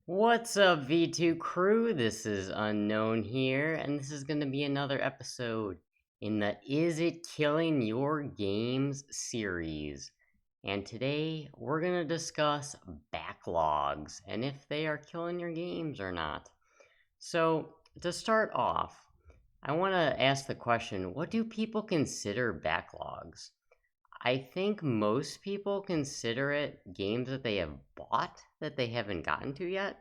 What's up, V2 crew? This is Unknown here, and this is going to be another episode in the Is It Killing Your Games series. And today we're going to discuss backlogs and if they are killing your games or not. So, to start off, I want to ask the question, what do people consider backlogs? I think most people consider it games that they have bought that they haven't gotten to yet.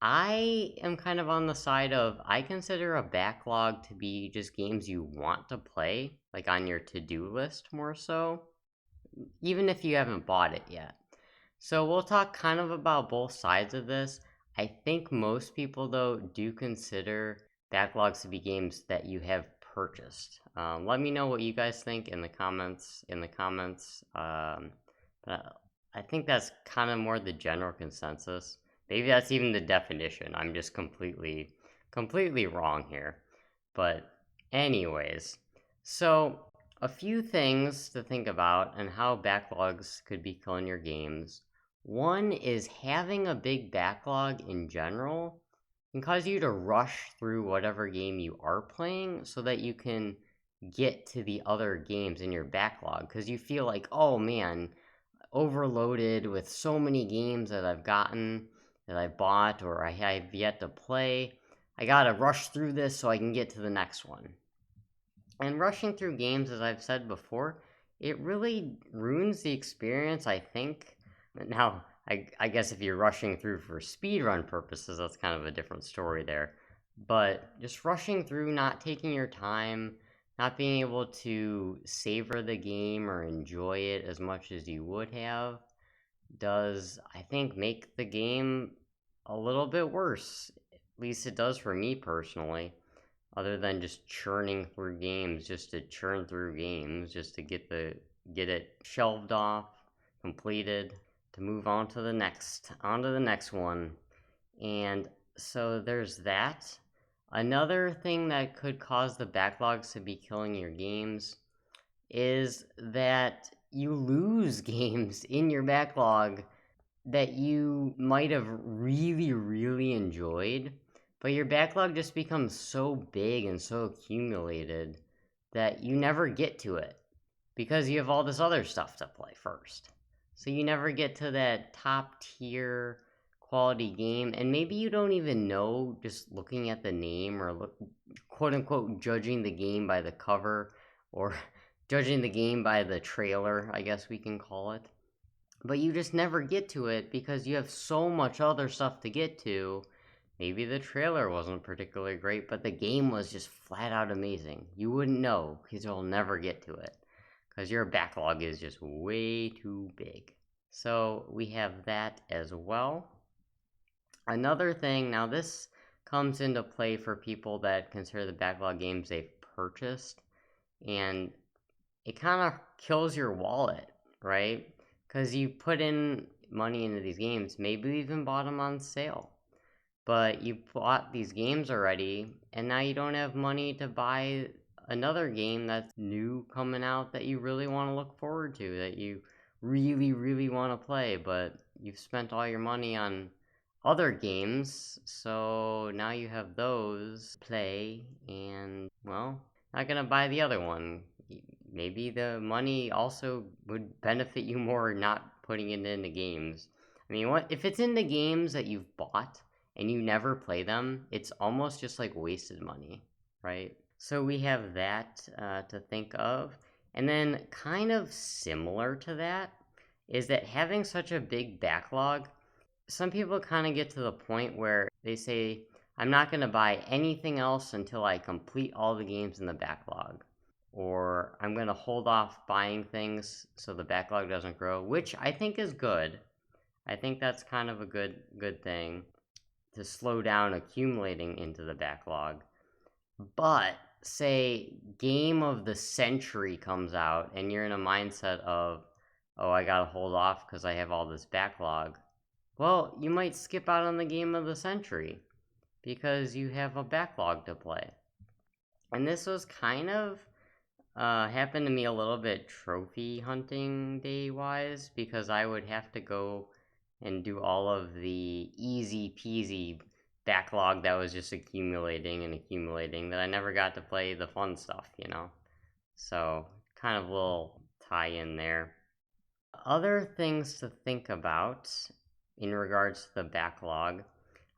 I am kind of on the side of I consider a backlog to be just games you want to play, like on your to-do list more so, even if you haven't bought it yet. So we'll talk kind of about both sides of this. I think most people though do consider backlogs to be games that you have purchased. Let me know what you guys think in the comments. But I think that's kind of more the general consensus. Maybe that's even the definition. I'm just completely wrong here. But anyways, so a few things to think about and how backlogs could be killing your games. One is having a big backlog in general can cause you to rush through whatever game you are playing so that you can get to the other games in your backlog because you feel like, oh man, overloaded with so many games that I've gotten, that I bought, or I have yet to play. I gotta rush through this so I can get to the next one. And rushing through games, as I've said before, it really ruins the experience, I think. Now, I guess if you're rushing through for speedrun purposes, that's kind of a different story there. But just rushing through, not taking your time, not being able to savor the game or enjoy it as much as you would have, does, I think, make the game a little bit worse. At least it does for me personally, other than just churning through games just to churn through games just to get it shelved off, completed, to move on to the next one. And so there's that. Another thing that could cause the backlogs to be killing your games is that you lose games in your backlog that you might have really enjoyed, but your backlog just becomes so big and so accumulated that you never get to it because you have all this other stuff to play first. So you never get to that top tier quality game, and maybe you don't even know just looking at the name or quote unquote judging the game by the cover or judging the game by the trailer, I guess we can call it, but you just never get to it because you have so much other stuff to get to. Maybe the trailer wasn't particularly great, but the game was just flat out amazing. You wouldn't know because you'll never get to it because your backlog is just way too big. So we have that as well. Another thing, now this comes into play for people that consider the backlog games they've purchased, and it kind of kills your wallet, right? Because you put in money into these games, maybe you even bought them on sale, but you bought these games already, and now you don't have money to buy another game that's new coming out that you really want to look forward to, that you really want to play, but you've spent all your money on other games, so now you have those to play, and well, not gonna buy the other one. Maybe the money also would benefit you more not putting it into games. I mean, what if it's in the games that you've bought and you never play them? It's almost just like wasted money, right? So we have that to think of. And then, kind of similar to that, is that having such a big backlog, some people kind of get to the point where they say, I'm not going to buy anything else until I complete all the games in the backlog. Or I'm going to hold off buying things so the backlog doesn't grow, which I think is good. I think that's kind of a good thing to slow down accumulating into the backlog. But say game of the century comes out and you're in a mindset of, oh, I got to hold off cuz I have all this backlog. Well, you might skip out on the game of the century because you have a backlog to play. And this was kind of happened to me a little bit trophy hunting day wise because I would have to go and do all of the easy peasy backlog that was just accumulating and accumulating that I never got to play the fun stuff, you know? So, kind of a little tie in there. Other things to think about in regards to the backlog,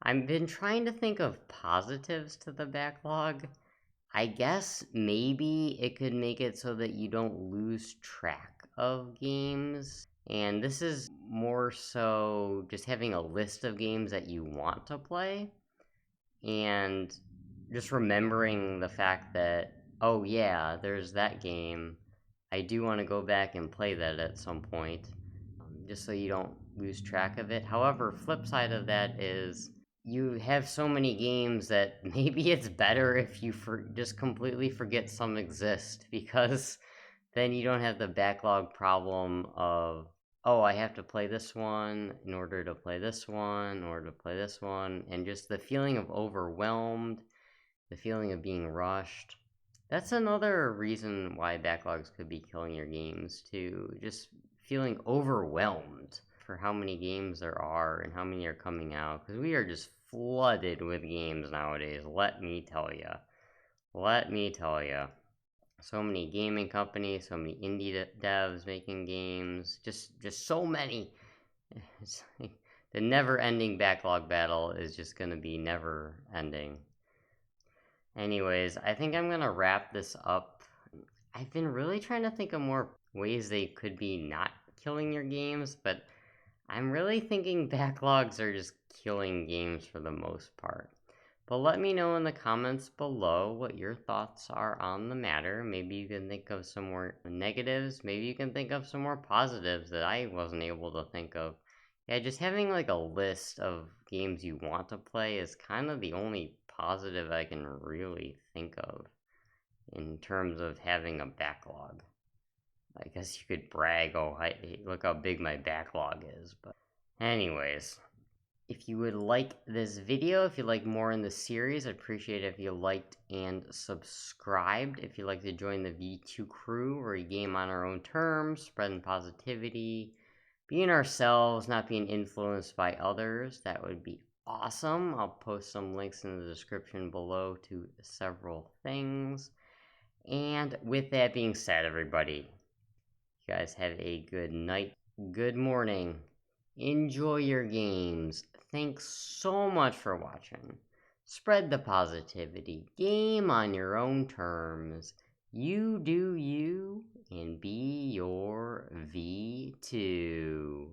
I've been trying to think of positives to the backlog. I guess maybe it could make it so that you don't lose track of games. And this is more so just having a list of games that you want to play and just remembering the fact that, oh yeah, there's that game. I do want to go back and play that at some point, just so you don't lose track of it. However, flip side of that is you have so many games that maybe it's better if you just completely forget some exist, because then you don't have the backlog problem of, oh, I have to play this one in order to play this one, in order to play this one, and just the feeling of overwhelmed, the feeling of being rushed. That's another reason why backlogs could be killing your games too. Just feeling overwhelmed for how many games there are and how many are coming out, because we are just flooded with games nowadays. Let me tell you. Let me tell you. So many gaming companies, so many indie devs making games, just so many. It's like the never-ending backlog battle is just gonna be never ending. Anyways, I think I'm gonna wrap this up. I've been really trying to think of more ways they could be not killing your games, but I'm really thinking backlogs are just killing games for the most part. But let me know in the comments below what your thoughts are on the matter. Maybe you can think of some more negatives. Maybe you can think of some more positives that I wasn't able to think of. Yeah, just having like a list of games you want to play is kind of the only positive I can really think of in terms of having a backlog. I guess you could brag, oh, look how big my backlog is. But anyways, if you would like this video, if you like more in the series, I'd appreciate it if you liked and subscribed. If you'd like to join the V2 crew, where we game on our own terms, spreading positivity, being ourselves, not being influenced by others, that would be awesome. I'll post some links in the description below to several things. And with that being said, everybody, you guys have a good night, good morning. Enjoy your games. Thanks so much for watching. Spread the positivity. Game on your own terms. You do you, and be your V2.